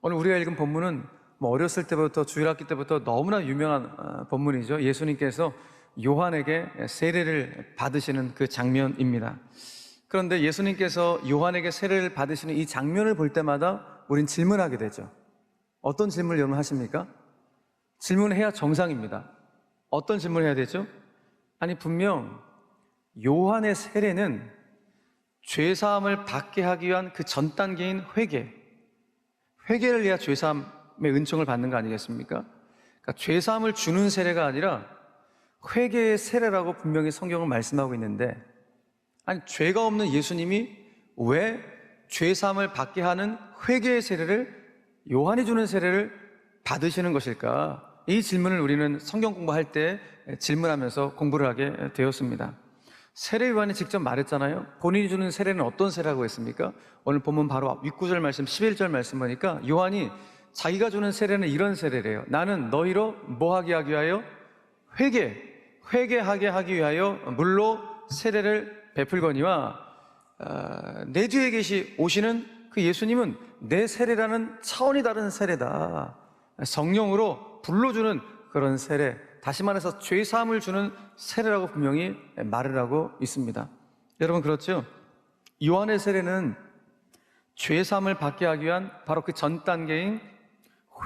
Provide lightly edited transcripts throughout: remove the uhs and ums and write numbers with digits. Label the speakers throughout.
Speaker 1: 오늘 우리가 읽은 본문은 어렸을 때부터 주일학기 때부터 너무나 유명한 본문이죠. 예수님께서 요한에게 세례를 받으시는 그 장면입니다. 그런데 예수님께서 요한에게 세례를 받으시는 이 장면을 볼 때마다 우린 질문하게 되죠. 어떤 질문을 여러분 하십니까? 질문해야 정상입니다. 어떤 질문을 해야 되죠? 아니, 분명 요한의 세례는 죄사함을 받게 하기 위한 그 전 단계인 회개를 해야 죄사함의 은총을 받는 거 아니겠습니까? 그러니까 죄사함을 주는 세례가 아니라 회개의 세례라고 분명히 성경은 말씀하고 있는데, 아니, 죄가 없는 예수님이 왜 죄사함을 받게 하는 회개의 세례를, 요한이 주는 세례를 받으시는 것일까? 이 질문을 우리는 성경 공부할 때 질문하면서 공부를 하게 되었습니다. 세례 요한이 직접 말했잖아요. 본인이 주는 세례는 어떤 세례라고 했습니까? 오늘 본문 바로 윗구절 말씀 11절 말씀 보니까 요한이 자기가 주는 세례는 이런 세례래요. 나는 너희로 뭐하게 하기 위하여? 회개하게 하기 위하여 물로 세례를 베풀거니와, 내 뒤에 오시는 그 예수님은 내 세례라는 차원이 다른 세례다. 성령으로 불로 주는 그런 세례, 다시 말해서 죄사함을 주는 세례라고 분명히 말을 하고 있습니다. 여러분, 그렇죠? 요한의 세례는 죄사함을 받게 하기 위한 바로 그 전 단계인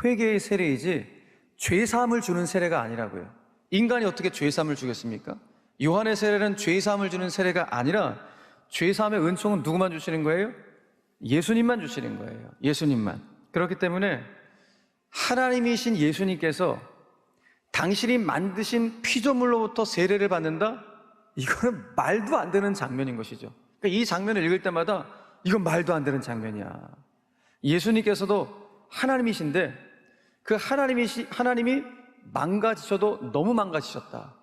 Speaker 1: 회개의 세례이지 죄사함을 주는 세례가 아니라고요. 인간이 어떻게 죄사함을 주겠습니까? 요한의 세례는 죄사함을 주는 세례가 아니라 죄사함의 은총은 누구만 주시는 거예요? 예수님만 주시는 거예요. 예수님만. 그렇기 때문에 하나님이신 예수님께서 당신이 만드신 피조물로부터 세례를 받는다? 이거는 말도 안 되는 장면인 것이죠. 그러니까 이 장면을 읽을 때마다 이건 말도 안 되는 장면이야. 예수님께서도 하나님이신데 그 하나님이 망가지셔도 너무 망가지셨다.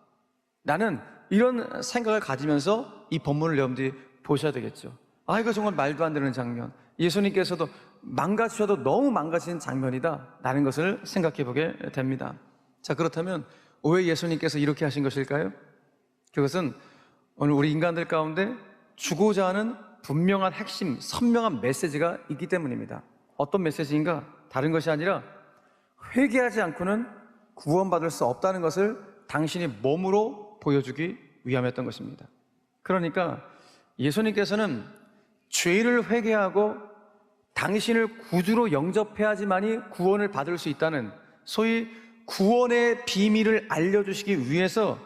Speaker 1: 나는 이런 생각을 가지면서 이 본문을 여러분들이 보셔야 되겠죠. 아, 이거 정말 말도 안 되는 장면. 예수님께서도 망가지셔도 너무 망가진 장면이다 라는 것을 생각해 보게 됩니다. 자, 그렇다면 왜 예수님께서 이렇게 하신 것일까요? 그것은 오늘 우리 인간들 가운데 주고자 하는 분명한 핵심, 선명한 메시지가 있기 때문입니다. 어떤 메시지인가? 다른 것이 아니라 회개하지 않고는 구원받을 수 없다는 것을 당신이 몸으로 보여주기 위함이었던 것입니다. 그러니까 예수님께서는 죄를 회개하고 당신을 구주로 영접해야지만이 구원을 받을 수 있다는, 소위 구원의 비밀을 알려주시기 위해서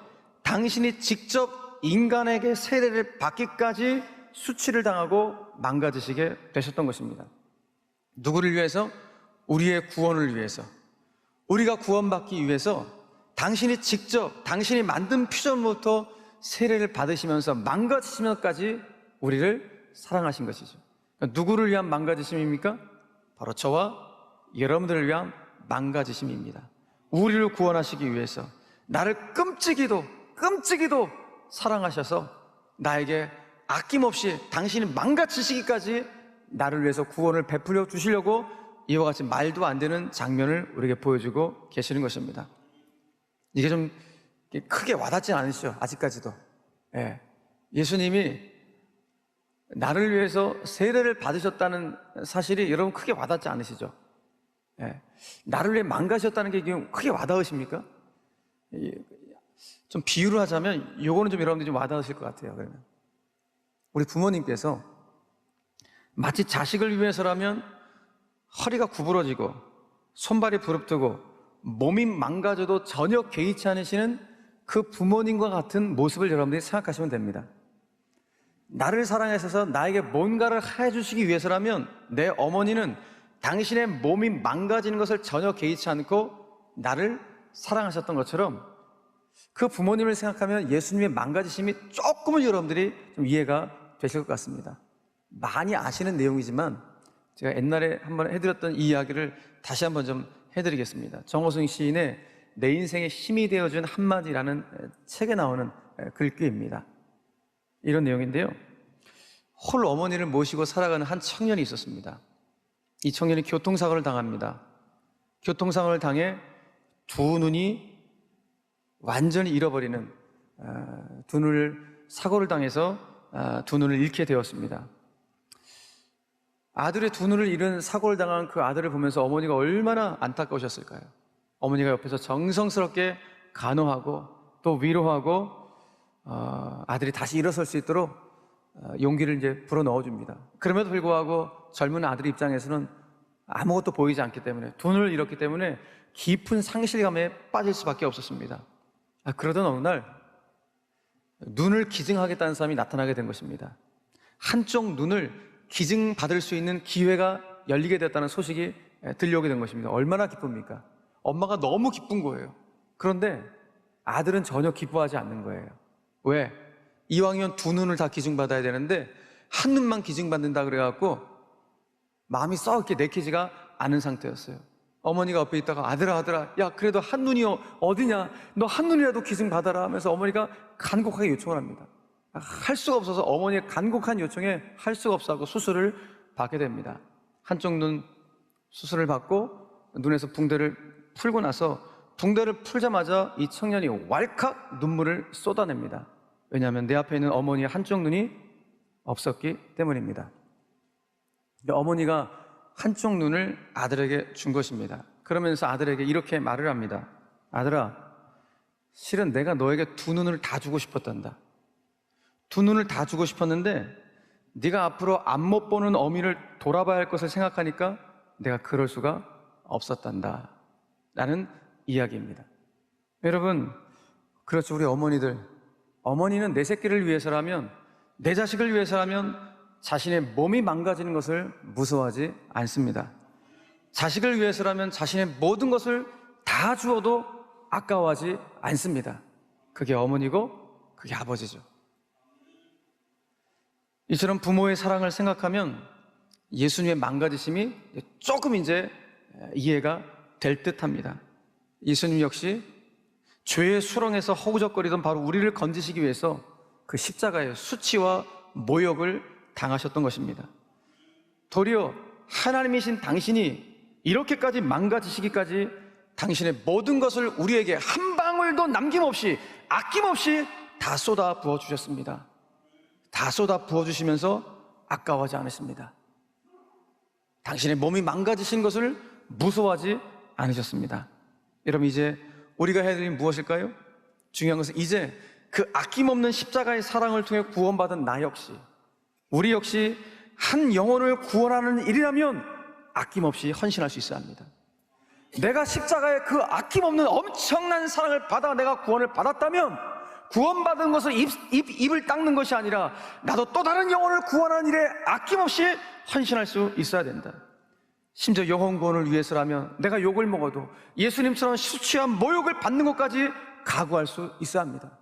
Speaker 1: 당신이 직접 인간에게 세례를 받기까지 수치를 당하고 망가지시게 되셨던 것입니다. 누구를 위해서? 우리의 구원을 위해서, 우리가 구원받기 위해서 당신이 직접 당신이 만든 피조물부터 세례를 받으시면서 망가지시면서까지 우리를 사랑하신 것이죠. 그러니까 누구를 위한 망가지심입니까? 바로 저와 여러분들을 위한 망가지심입니다. 우리를 구원하시기 위해서 나를 끔찍이도 사랑하셔서 나에게 아낌없이 당신이 망가지시기까지 나를 위해서 구원을 베풀어 주시려고 이와 같이 말도 안 되는 장면을 우리에게 보여주고 계시는 것입니다. 이게 좀 크게 와닿지 않으시죠? 아직까지도. 예. 예수님이 나를 위해서 세례를 받으셨다는 사실이 여러분 크게 와닿지 않으시죠? 예. 나를 위해 망가셨다는 게 크게 와닿으십니까? 좀 비유를 하자면 요거는 좀 여러분들이 좀 와닿으실 것 같아요. 그러면 우리 부모님께서 마치 자식을 위해서라면 허리가 구부러지고 손발이 부릅뜨고 몸이 망가져도 전혀 개의치 않으시는 그 부모님과 같은 모습을 여러분들이 생각하시면 됩니다. 나를 사랑하셔서 나에게 뭔가를 해주시기 위해서라면 내 어머니는 당신의 몸이 망가지는 것을 전혀 개의치 않고 나를 사랑하셨던 것처럼 그 부모님을 생각하면 예수님의 망가지심이 조금은 여러분들이 좀 이해가 되실 것 같습니다. 많이 아시는 내용이지만 제가 옛날에 한번 해드렸던 이 이야기를 다시 한번 좀 해드리겠습니다. 정호승 시인의 내 인생의 힘이 되어준 한마디라는 책에 나오는 글귀입니다. 이런 내용인데요. 홀 어머니를 모시고 살아가는 한 청년이 있었습니다. 이 청년이 교통사고를 당합니다. 교통사고를 당해 두 눈이 완전히 잃어버리는, 두 눈을 사고를 당해서 두 눈을 잃게 되었습니다. 아들의 두 눈을 잃은 사고를 당한 그 아들을 보면서 어머니가 얼마나 안타까우셨을까요? 어머니가 옆에서 정성스럽게 간호하고 또 위로하고 아들이 다시 일어설 수 있도록 용기를 이제 불어넣어줍니다. 그럼에도 불구하고 젊은 아들 입장에서는 아무것도 보이지 않기 때문에, 두 눈을 잃었기 때문에 깊은 상실감에 빠질 수밖에 없었습니다. 그러던 어느 날 눈을 기증하겠다는 사람이 나타나게 된 것입니다. 한쪽 눈을 기증받을 수 있는 기회가 열리게 됐다는 소식이 들려오게 된 것입니다. 얼마나 기쁩니까? 엄마가 너무 기쁜 거예요. 그런데 아들은 전혀 기뻐하지 않는 거예요. 왜? 이왕이면 두 눈을 다 기증받아야 되는데 한 눈만 기증받는다 그래갖고 마음이 썩 이렇게 내키지가 않은 상태였어요. 어머니가 옆에 있다가 아들아 야 그래도 한 눈이 어디냐, 너 한 눈이라도 기증받아라 하면서 어머니가 간곡하게 요청을 합니다. 할 수가 없어서 어머니의 간곡한 요청에 할 수가 없어 하고 수술을 받게 됩니다. 한쪽 눈 수술을 받고 눈에서 붕대를 풀고 나서 붕대를 풀자마자 이 청년이 왈칵 눈물을 쏟아냅니다. 왜냐하면 내 앞에 있는 어머니의 한쪽 눈이 없었기 때문입니다. 어머니가 한쪽 눈을 아들에게 준 것입니다. 그러면서 아들에게 이렇게 말을 합니다. 아들아, 실은 내가 너에게 두 눈을 다 주고 싶었단다. 두 눈을 다 주고 싶었는데 네가 앞으로 앞 못 보는 어미를 돌아봐야 할 것을 생각하니까 내가 그럴 수가 없었단다 라는 이야기입니다. 여러분, 그렇죠. 우리 어머니는 내 새끼를 위해서라면, 내 자식을 위해서라면 자신의 몸이 망가지는 것을 무서워하지 않습니다. 자식을 위해서라면 자신의 모든 것을 다 주어도 아까워하지 않습니다. 그게 어머니고 그게 아버지죠. 이처럼 부모의 사랑을 생각하면 예수님의 망가지심이 조금 이제 이해가 될 듯합니다. 예수님 역시 죄의 수렁에서 허우적거리던 바로 우리를 건지시기 위해서 그 십자가의 수치와 모욕을 당하셨던 것입니다. 도리어 하나님이신 당신이 이렇게까지 망가지시기까지 당신의 모든 것을 우리에게 한 방울도 남김없이, 아낌없이 다 쏟아 부어주셨습니다. 다 쏟아 부어주시면서 아까워하지 않으십니다. 당신의 몸이 망가지신 것을 무서워하지 않으셨습니다. 여러분, 이제 우리가 해야 될 일은 무엇일까요? 중요한 것은 이제 그 아낌없는 십자가의 사랑을 통해 구원받은 나 역시, 우리 역시 한 영혼을 구원하는 일이라면 아낌없이 헌신할 수 있어야 합니다. 내가 십자가의 그 아낌없는 엄청난 사랑을 받아 내가 구원을 받았다면 구원받은 것을 입을 닦는 것이 아니라 나도 또 다른 영혼을 구원하는 일에 아낌없이 헌신할 수 있어야 된다. 심지어 영혼 구원을 위해서라면 내가 욕을 먹어도 예수님처럼 수치와 모욕을 받는 것까지 각오할 수 있어야 합니다.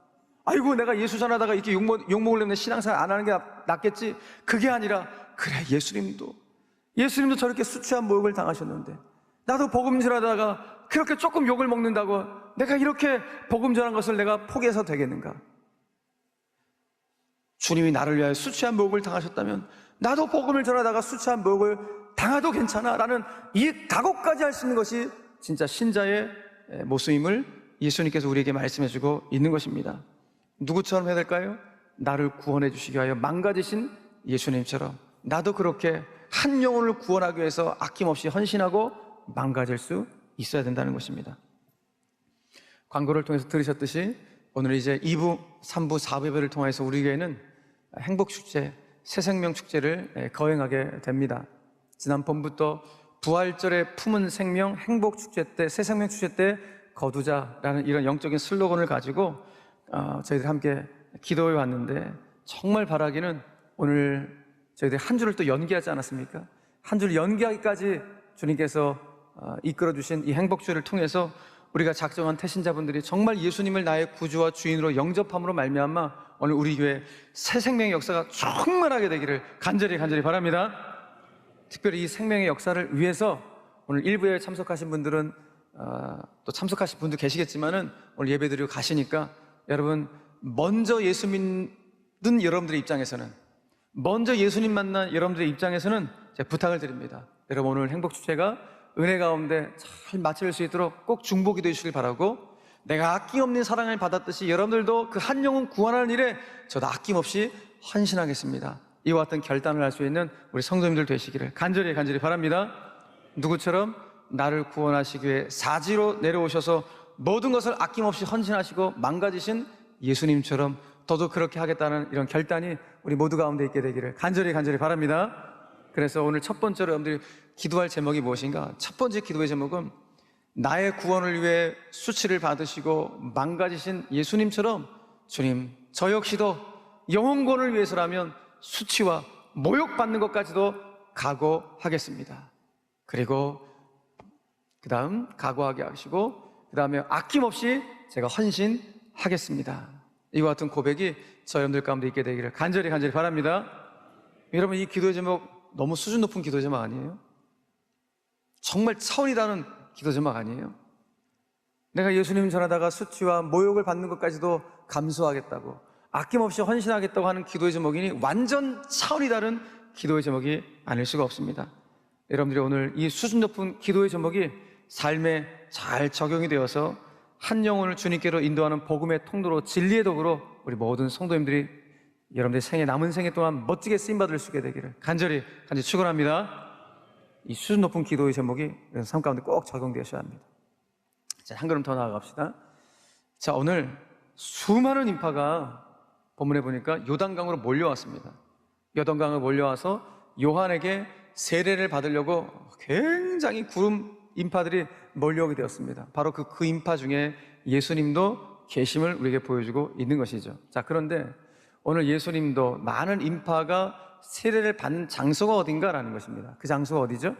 Speaker 1: 아이고, 내가 예수 전하다가 이렇게 욕먹으려면 신앙생활 안 하는 게 낫겠지. 그게 아니라, 그래, 예수님도 저렇게 수치와 모욕을 당하셨는데 나도 복음 전하다가 그렇게 조금 욕을 먹는다고 내가 이렇게 복음 전한 것을 내가 포기해서 되겠는가? 주님이 나를 위하여 수치한 모욕을 당하셨다면 나도 복음을 전하다가 수치한 모욕을 당해도 괜찮아 라는 이 각오까지 할 수 있는 것이 진짜 신자의 모습임을 예수님께서 우리에게 말씀해 주고 있는 것입니다. 누구처럼 해야 될까요? 나를 구원해 주시기 위하여 망가지신 예수님처럼 나도 그렇게 한 영혼을 구원하기 위해서 아낌없이 헌신하고 망가질 수 있어야 된다는 것입니다. 광고를 통해서 들으셨듯이 오늘 이제 2부, 3부, 4부 예배를 통해서 우리 교회는 행복축제, 새생명축제를 거행하게 됩니다. 지난번부터 부활절에 품은 생명 행복축제 때, 새생명축제 때 거두자라는 이런 영적인 슬로건을 가지고 저희들 함께 기도해 왔는데, 정말 바라기는 오늘 저희들 한 주를 또 연기하지 않았습니까? 한 주를 연기하기까지 주님께서 이끌어주신 이 행복주를 통해서 우리가 작정한 태신자분들이 정말 예수님을 나의 구주와 주인으로 영접함으로 말미암아 오늘 우리 교회 새 생명의 역사가 충만하게 되기를 간절히 바랍니다. 특별히 이 생명의 역사를 위해서 오늘 일부에 참석하신 분들은 또 참석하신 분도 계시겠지만은 오늘 예배드리고 가시니까 여러분 먼저 예수 여러분들의 입장에서는, 먼저 예수님 만난 여러분들의 입장에서는 제가 부탁을 드립니다. 여러분, 오늘 행복 주체가 은혜 가운데 잘 마칠 수 있도록 꼭 중보기도 해주시길 바라고, 내가 아낌없는 사랑을 받았듯이 여러분들도 그 한 영혼 구원하는 일에 저도 아낌없이 헌신하겠습니다. 이와 같은 결단을 할 수 있는 우리 성도님들 되시기를 간절히 바랍니다. 누구처럼? 나를 구원하시기 위해 사지로 내려오셔서 모든 것을 아낌없이 헌신하시고 망가지신 예수님처럼 저도 그렇게 하겠다는 이런 결단이 우리 모두 가운데 있게 되기를 간절히 바랍니다. 그래서 오늘 첫 번째로 여러분들이 기도할 제목이 무엇인가? 첫 번째 기도의 제목은 나의 구원을 위해 수치를 받으시고 망가지신 예수님처럼, 주님, 저 역시도 영혼권을 위해서라면 수치와 모욕받는 것까지도 각오하겠습니다. 그리고 그 다음 각오하게 하시고, 그 다음에 아낌없이 제가 헌신하겠습니다. 이와 같은 고백이 저 여러분들 가운데 있게 되기를 간절히 바랍니다. 여러분, 이 기도의 제목 너무 수준 높은 기도의 제목 아니에요? 정말 차원이 다른 기도의 제목 아니에요? 내가 예수님 전하다가 수치와 모욕을 받는 것까지도 감수하겠다고, 아낌없이 헌신하겠다고 하는 기도의 제목이니 완전 차원이 다른 기도의 제목이 아닐 수가 없습니다. 여러분들이 오늘 이 수준 높은 기도의 제목이 삶에 잘 적용이 되어서 한 영혼을 주님께로 인도하는 복음의 통로로, 진리의 도구로 우리 모든 성도님들이 여러분들의 남은 생애 동안 멋지게 쓰임받을 수 있게 되기를 간절히 축원합니다. 이 수준 높은 기도의 제목이 삶 가운데 꼭 적용되셔야 합니다. 자, 한 걸음 더 나아갑시다. 자, 오늘 수많은 인파가 본문에 보니까 요단강으로 몰려왔습니다. 요단강을 몰려와서 요한에게 세례를 받으려고 굉장히 구름 인파들이 몰려오게 되었습니다. 바로 그 인파 중에 예수님도 계심을 우리에게 보여주고 있는 것이죠. 자, 그런데 오늘 예수님도 많은 인파가 세례를 받는 장소가 어딘가라는 것입니다. 그 장소가 어디죠?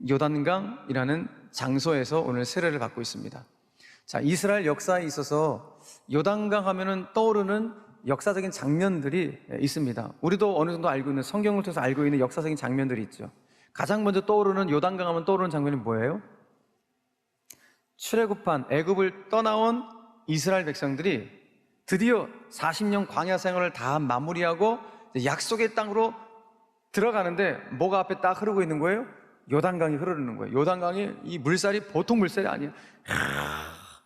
Speaker 1: 요단강이라는 장소에서 오늘 세례를 받고 있습니다. 자, 이스라엘 역사에 있어서 요단강 하면은 떠오르는 역사적인 장면들이 있습니다. 우리도 어느 정도 알고 있는, 성경을 통해서 알고 있는 역사적인 장면들이 있죠. 가장 먼저 떠오르는, 요단강 하면 떠오르는 장면이 뭐예요? 출애굽한 애굽을 떠나온 이스라엘 백성들이 드디어 40년 광야 생활을 다 마무리하고 약속의 땅으로 들어가는데 뭐가 앞에 딱 흐르고 있는 거예요? 요단강이 흐르는 거예요. 요단강이 이 물살이 보통 물살이 아니에요.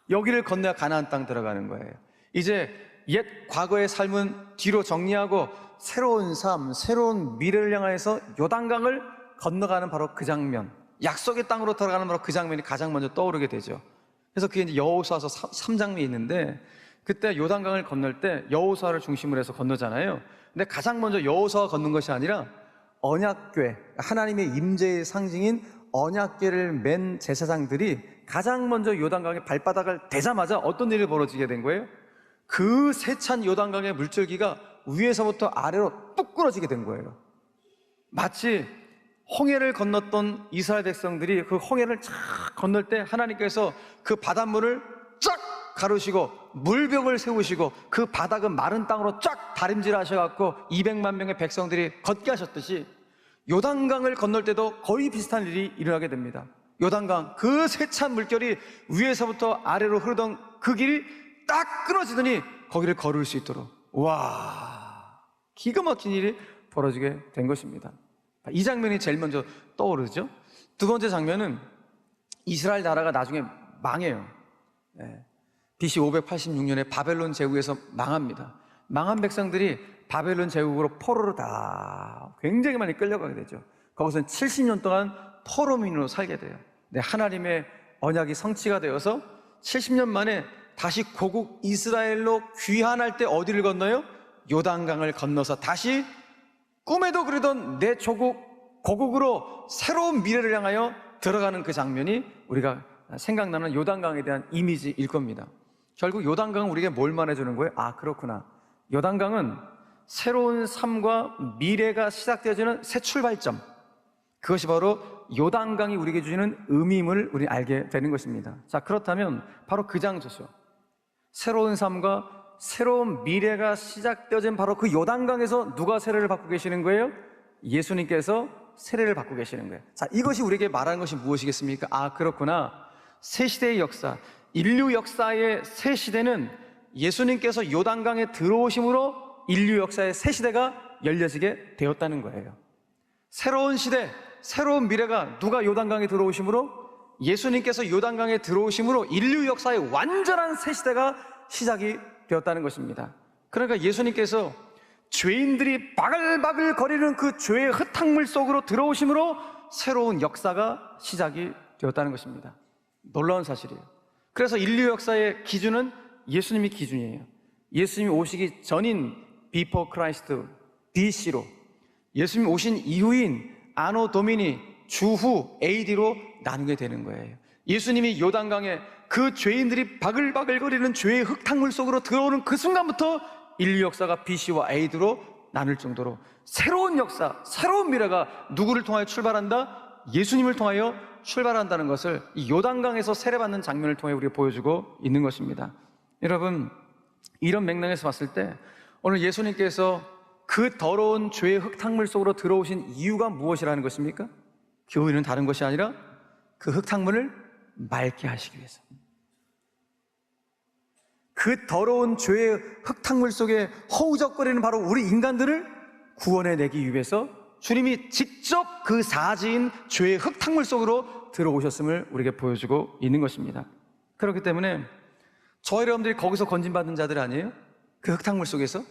Speaker 1: 여기를 건너야 가나안 땅 들어가는 거예요. 이제 옛 과거의 삶은 뒤로 정리하고 새로운 삶, 새로운 미래를 향해서 요단강을 건너가는 바로 그 장면, 약속의 땅으로 들어가는 바로 그 장면이 가장 먼저 떠오르게 되죠. 그래서 그게 이제 여호수아서 3장이 있는데, 그때 요단강을 건널 때 여호수아를 중심으로 해서 건너잖아요. 근데 가장 먼저 여호수아가 건넌 것이 아니라 언약궤, 하나님의 임재의 상징인 언약궤를 맨 제사장들이 가장 먼저 요단강에 발바닥을 대자마자 어떤 일이 벌어지게 된 거예요? 그 세찬 요단강의 물줄기가 위에서부터 아래로 뚝 끊어지게 된 거예요. 마치 홍해를 건넜던 이스라엘 백성들이 그 홍해를 쫙 건널 때 하나님께서 그 바닷물을 쫙 가르시고 물벽을 세우시고 그 바닥은 마른 땅으로 쫙 다림질 하셔갖고 200만 명의 백성들이 걷게 하셨듯이 요단강을 건널 때도 거의 비슷한 일이 일어나게 됩니다. 요단강, 그 세찬 물결이 위에서부터 아래로 흐르던 그 길이 딱 끊어지더니 거기를 걸을 수 있도록, 와, 기가 막힌 일이 벌어지게 된 것입니다. 이 장면이 제일 먼저 떠오르죠. 두 번째 장면은 이스라엘 나라가 나중에 망해요. BC 586년에 바벨론 제국에서 망합니다. 망한 백성들이 바벨론 제국으로 포로로 다 굉장히 많이 끌려가게 되죠. 거기서는 70년 동안 포로민으로 살게 돼요. 근데 하나님의 언약이 성취가 되어서 70년 만에 다시 고국 이스라엘로 귀환할 때 어디를 건너요? 요단강을 건너서 다시 꿈에도 그리던 내 조국, 고국으로 새로운 미래를 향하여 들어가는 그 장면이 우리가 생각나는 요단강에 대한 이미지일 겁니다. 결국 요단강은 우리에게 뭘 말해주는 거예요? 아, 그렇구나. 요단강은 새로운 삶과 미래가 시작되어지는 새 출발점, 그것이 바로 요단강이 우리에게 주는 의미임을 우리 알게 되는 것입니다. 자, 그렇다면 바로 그 장소죠. 새로운 삶과 새로운 미래가 시작되어진 바로 그 요단강에서 누가 세례를 받고 계시는 거예요? 예수님께서 세례를 받고 계시는 거예요. 자, 이것이 우리에게 말하는 것이 무엇이겠습니까? 아, 그렇구나. 새 시대의 역사, 인류 역사의 새 시대는 예수님께서 요단강에 들어오심으로 인류 역사의 새 시대가 열려지게 되었다는 거예요. 새로운 시대, 새로운 미래가 누가 요단강에 들어오심으로? 예수님께서 요단강에 들어오심으로 인류 역사의 완전한 새 시대가 시작이 되었다는 것입니다. 그러니까 예수님께서 죄인들이 바글바글 거리는 그 죄의 흙탕물 속으로 들어오심으로 새로운 역사가 시작이 되었다는 것입니다. 놀라운 사실이에요. 그래서 인류 역사의 기준은 예수님이 기준이에요. 예수님이 오시기 전인 Before Christ, BC로, 예수님이 오신 이후인 아노 도미니, 주후 AD로 나누게 되는 거예요. 예수님이 요단강에 그 죄인들이 바글바글거리는 죄의 흙탕물 속으로 들어오는 그 순간부터 인류 역사가 BC와 AD로 나눌 정도로 새로운 역사, 새로운 미래가 누구를 통하여 출발한다? 예수님을 통하여 출발한다는 것을 이 요단강에서 세례받는 장면을 통해 우리가 보여주고 있는 것입니다. 여러분, 이런 맥락에서 봤을 때 오늘 예수님께서 그 더러운 죄의 흙탕물 속으로 들어오신 이유가 무엇이라는 것입니까? 교훈은 다른 것이 아니라 그 흙탕물을 맑게 하시기 위해서, 그 더러운 죄의 흙탕물 속에 허우적거리는 바로 우리 인간들을 구원해내기 위해서 주님이 직접 그 사지인 죄의 흙탕물 속으로 들어오셨음을 우리에게 보여주고 있는 것입니다. 그렇기 때문에 저 여러분들이 거기서 건진받은 자들 아니에요? 그 흙탕물 속에서,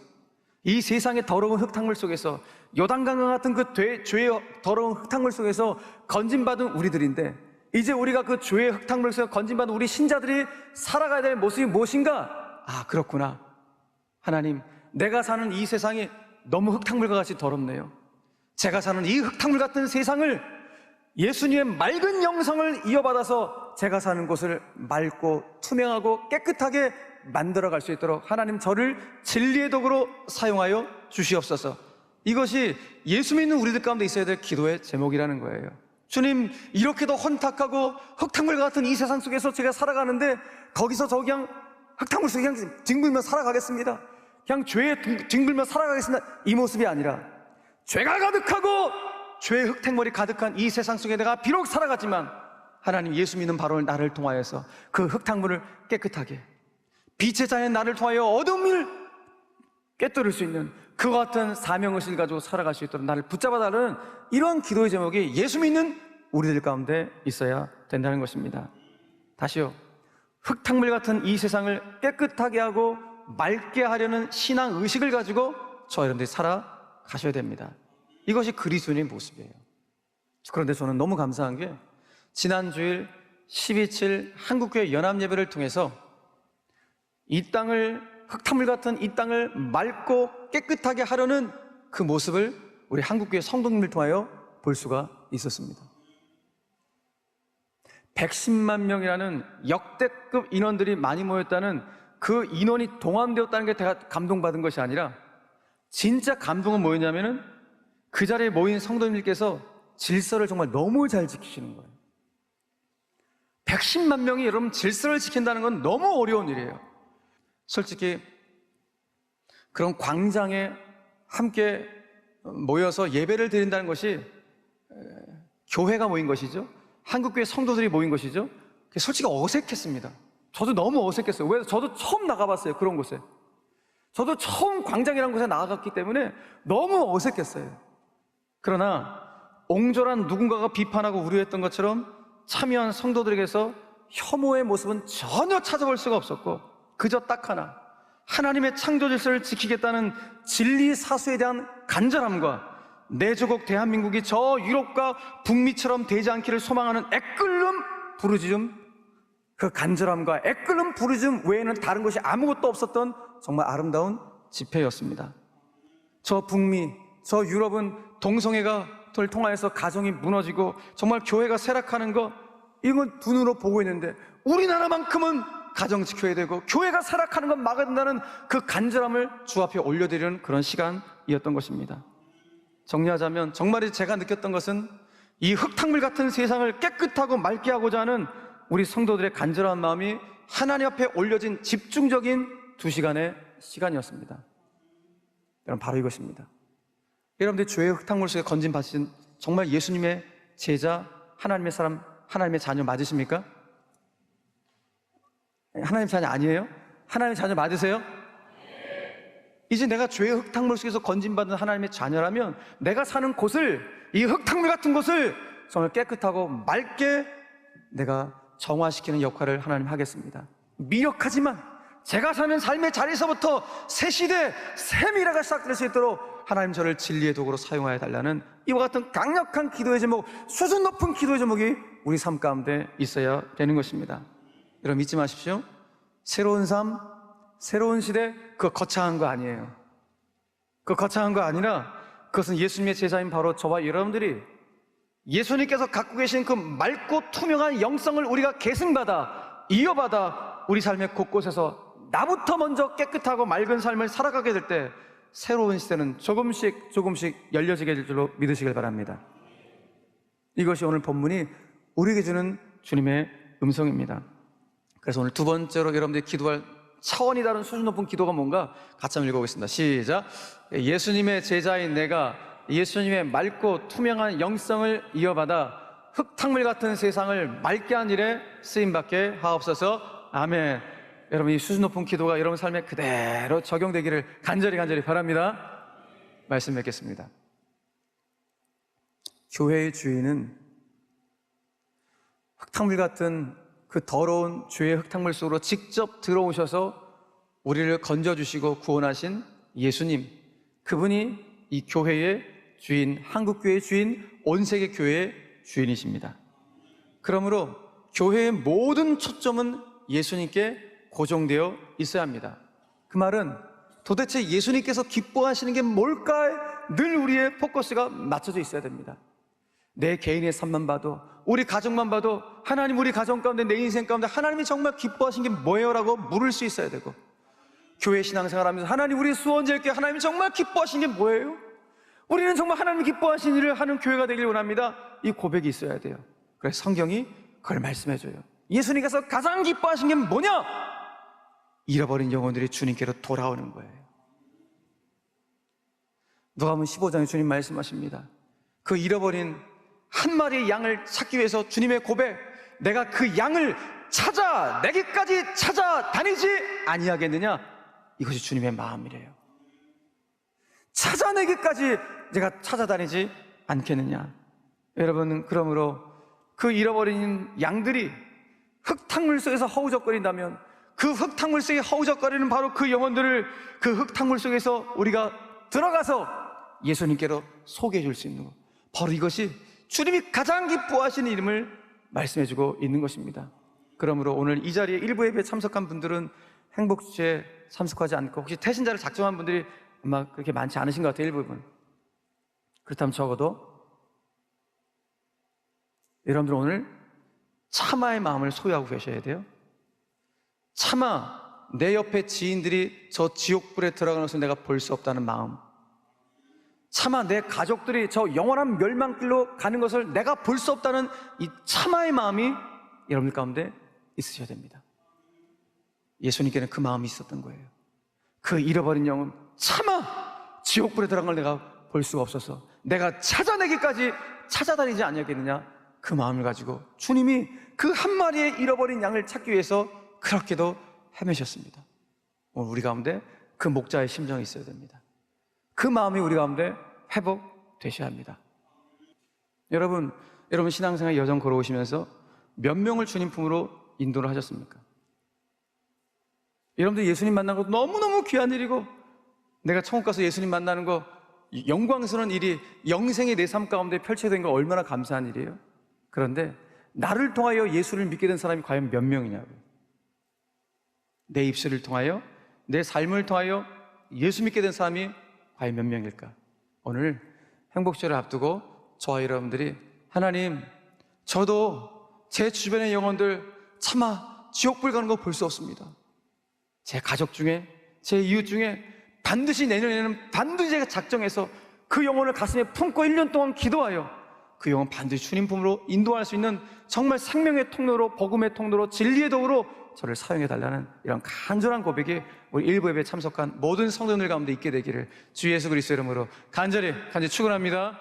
Speaker 1: 이 세상의 더러운 흙탕물 속에서, 요단강 같은 그 죄의 더러운 흙탕물 속에서 건진받은 우리들인데, 이제 우리가 그 죄의 흙탕물 속에서 건진받은 우리 신자들이 살아가야 될 모습이 무엇인가? 아, 그렇구나. 하나님, 내가 사는 이 세상이 너무 흙탕물과 같이 더럽네요. 제가 사는 이 흙탕물 같은 세상을 예수님의 맑은 영성을 이어받아서 제가 사는 곳을 맑고 투명하고 깨끗하게 만들어갈 수 있도록 하나님 저를 진리의 도구로 사용하여 주시옵소서. 이것이 예수 믿는 우리들 가운데 있어야 될 기도의 제목이라는 거예요. 주님, 이렇게도 혼탁하고 흙탕물 같은 이 세상 속에서 제가 살아가는데 거기서 저 그냥 흙탕물 속에 그냥 뒹굴며 살아가겠습니다. 그냥 죄에 뒹굴며 살아가겠습니다. 이 모습이 아니라 죄가 가득하고 죄의 흙탕물이 가득한 이 세상 속에 내가 비록 살아가지만 하나님, 예수 믿는 바로 나를 통하여서 그 흙탕물을 깨끗하게, 빛의 자인 나를 통하여 어둠을 꿰뚫을 수 있는 그와 같은 사명의식을 가지고 살아갈 수 있도록 나를 붙잡아달라는 이런 기도의 제목이 예수 믿는 우리들 가운데 있어야 된다는 것입니다. 다시요, 흙탕물 같은 이 세상을 깨끗하게 하고 맑게 하려는 신앙의식을 가지고 저 여러분들이 살아가셔야 됩니다. 이것이 그리스도인의 모습이에요. 그런데 저는 너무 감사한 게 지난 주일 12.7 한국교회 연합예배를 통해서 이 땅을, 흙탕물 같은 이 땅을 맑고 깨끗하게 하려는 그 모습을 우리 한국교회 성도님을 통하여 볼 수가 있었습니다. 110만 명이라는 역대급 인원들이 많이 모였다는 그 인원이 동원되었다는 게 제가 감동받은 것이 아니라, 진짜 감동은 뭐였냐면은 그 자리에 모인 성도님들께서 질서를 정말 너무 잘 지키시는 거예요. 110만 명이 여러분 질서를 지킨다는 건 너무 어려운 일이에요. 솔직히 그런 광장에 함께 모여서 예배를 드린다는 것이 교회가 모인 것이죠. 한국교회 성도들이 모인 것이죠. 솔직히 어색했습니다. 저도 너무 어색했어요. 왜? 저도 처음 나가봤어요. 그런 곳에. 저도 처음 광장이라는 곳에 나가봤기 때문에 너무 어색했어요. 그러나 옹졸한 누군가가 비판하고 우려했던 것처럼 참여한 성도들에게서 혐오의 모습은 전혀 찾아볼 수가 없었고, 그저 딱 하나, 하나님의 창조 질서를 지키겠다는 진리 사수에 대한 간절함과 내 조국 대한민국이 저 유럽과 북미처럼 되지 않기를 소망하는 애끓는 부르짖음, 그 간절함과 애끓는 부르짖음 외에는 다른 것이 아무것도 없었던 정말 아름다운 집회였습니다. 저 북미, 저 유럽은 동성애가 통하여서 가정이 무너지고 정말 교회가 쇠락하는 거, 이건 두 눈으로 보고 있는데 우리나라만큼은 가정 지켜야 되고 교회가 쇠락하는 건 막아야 된다는 그 간절함을 주 앞에 올려드리는 그런 시간이었던 것입니다. 정리하자면 정말 제가 느꼈던 것은 이 흙탕물 같은 세상을 깨끗하고 맑게 하고자 하는 우리 성도들의 간절한 마음이 하나님 앞에 올려진 집중적인 2시간의 시간이었습니다. 여러분, 바로 이것입니다. 여러분들 죄의 흙탕물 속에 건진받으신 정말 예수님의 제자, 하나님의 사람, 하나님의 자녀 맞으십니까? 하나님 자녀 아니에요? 하나님의 자녀 맞으세요? 이제 내가 죄의 흙탕물 속에서 건진받은 하나님의 자녀라면 내가 사는 곳을, 이 흙탕물 같은 곳을 정말 깨끗하고 맑게 내가 정화시키는 역할을 하나님 하겠습니다. 미력하지만 제가 사는 삶의 자리에서부터 새 시대, 새 미래가 시작될 수 있도록 하나님 저를 진리의 도구로 사용하여 달라는 이와 같은 강력한 기도의 제목, 수준 높은 기도의 제목이 우리 삶 가운데 있어야 되는 것입니다. 여러분 잊지 마십시오. 새로운 삶, 새로운 시대, 그거 거창한 거 아니에요. 그거 거창한 거 아니라 그것은 예수님의 제자인 바로 저와 여러분들이 예수님께서 갖고 계신 그 맑고 투명한 영성을 우리가 계승받아, 이어받아 우리 삶의 곳곳에서 나부터 먼저 깨끗하고 맑은 삶을 살아가게 될 때 새로운 시대는 조금씩 열려지게 될 줄로 믿으시길 바랍니다. 이것이 오늘 본문이 우리에게 주는 주님의 음성입니다. 그래서 오늘 두 번째로 여러분들이 기도할 차원이 다른 수준 높은 기도가 뭔가 같이 한번 읽어보겠습니다. 시작. 예수님의 제자인 내가 예수님의 맑고 투명한 영성을 이어받아 흙탕물 같은 세상을 맑게 한 일에 쓰임받게 하옵소서. 아멘. 여러분 이 수준 높은 기도가 여러분 삶에 그대로 적용되기를 간절히 바랍니다. 말씀 뵙겠습니다. 교회의 주인은 흙탕물 같은 그 더러운 죄의 흙탕물 속으로 직접 들어오셔서 우리를 건져주시고 구원하신 예수님, 그분이 이 교회의 주인, 한국교회의 주인, 온세계 교회의 주인이십니다. 그러므로 교회의 모든 초점은 예수님께 고정되어 있어야 합니다. 그 말은 도대체 예수님께서 기뻐하시는 게 뭘까에 늘 우리의 포커스가 맞춰져 있어야 됩니다. 내 개인의 삶만 봐도, 우리 가정만 봐도 하나님 우리 가정 가운데, 내 인생 가운데 하나님이 정말 기뻐하신 게 뭐예요? 라고 물을 수 있어야 되고, 교회 신앙생활 하면서 하나님 우리 수원제일교회 하나님이 정말 기뻐하신 게 뭐예요? 우리는 정말 하나님이 기뻐하신 일을 하는 교회가 되길 원합니다. 이 고백이 있어야 돼요. 그래서 성경이 그걸 말씀해줘요. 예수님께서 가장 기뻐하신 게 뭐냐? 잃어버린 영혼들이 주님께로 돌아오는 거예요. 누가복음 15장에 주님 말씀하십니다. 그 잃어버린 한 마리의 양을 찾기 위해서 주님의 고백, 내가 그 양을 찾아 내게까지 찾아다니지 아니하겠느냐? 이것이 주님의 마음이래요. 찾아내기까지 내가 찾아다니지 않겠느냐? 여러분, 그러므로 그 잃어버린 양들이 흙탕물 속에서 허우적거린다면 그 흙탕물 속에 허우적거리는 바로 그 영혼들을 그 흙탕물 속에서 우리가 들어가서 예수님께로 소개해 줄 수 있는 것, 바로 이것이 주님이 가장 기뻐하시는 이름을 말씀해주고 있는 것입니다. 그러므로 오늘 이 자리에 일부 예배에 참석한 분들은 행복주에 참석하지 않고 혹시 태신자를 작정한 분들이 아마 그렇게 많지 않으신 것 같아요. 일부분. 그렇다면 적어도 여러분들 오늘 차마의 마음을 소유하고 계셔야 돼요. 차마 내 옆에 지인들이 저 지옥불에 들어가는 것을 내가 볼 수 없다는 마음, 차마 내 가족들이 저 영원한 멸망길로 가는 것을 내가 볼 수 없다는 이 차마의 마음이 여러분들 가운데 있으셔야 됩니다. 예수님께는 그 마음이 있었던 거예요. 그 잃어버린 영혼, 차마 지옥불에 들어간 걸 내가 볼 수가 없어서 내가 찾아내기까지 찾아다니지 않겠느냐, 그 마음을 가지고 주님이 그 한 마리의 잃어버린 양을 찾기 위해서 그렇게도 헤매셨습니다. 오늘 우리 가운데 그 목자의 심정이 있어야 됩니다. 그 마음이 우리 가운데 회복되셔야 합니다. 여러분 신앙생활 여정 걸어오시면서 몇 명을 주님 품으로 인도를 하셨습니까? 여러분들 예수님 만난 거 너무너무 귀한 일이고, 내가 천국 가서 예수님 만나는 거 영광스러운 일이 영생의 내 삶 가운데 펼쳐진 거 얼마나 감사한 일이에요. 그런데 나를 통하여 예수를 믿게 된 사람이 과연 몇 명이냐고요. 내 입술을 통하여, 내 삶을 통하여 예수 믿게 된 사람이 과연 몇 명일까? 오늘 행복주를 앞두고 저와 여러분들이, 하나님, 저도 제 주변의 영혼들 차마 지옥불 가는 거 볼 수 없습니다. 제 가족 중에, 제 이웃 중에 반드시 내년에는 반드시 제가 작정해서 그 영혼을 가슴에 품고 1년 동안 기도하여 그 영혼 반드시 주님 품으로 인도할 수 있는 정말 생명의 통로로, 복음의 통로로, 진리의 도구로 저를 사용해 달라는 이런 간절한 고백이 우리 일부 예배에 참석한 모든 성도들 가운데 있게 되기를 주 예수 그리스도의 이름으로 간절히 축원합니다.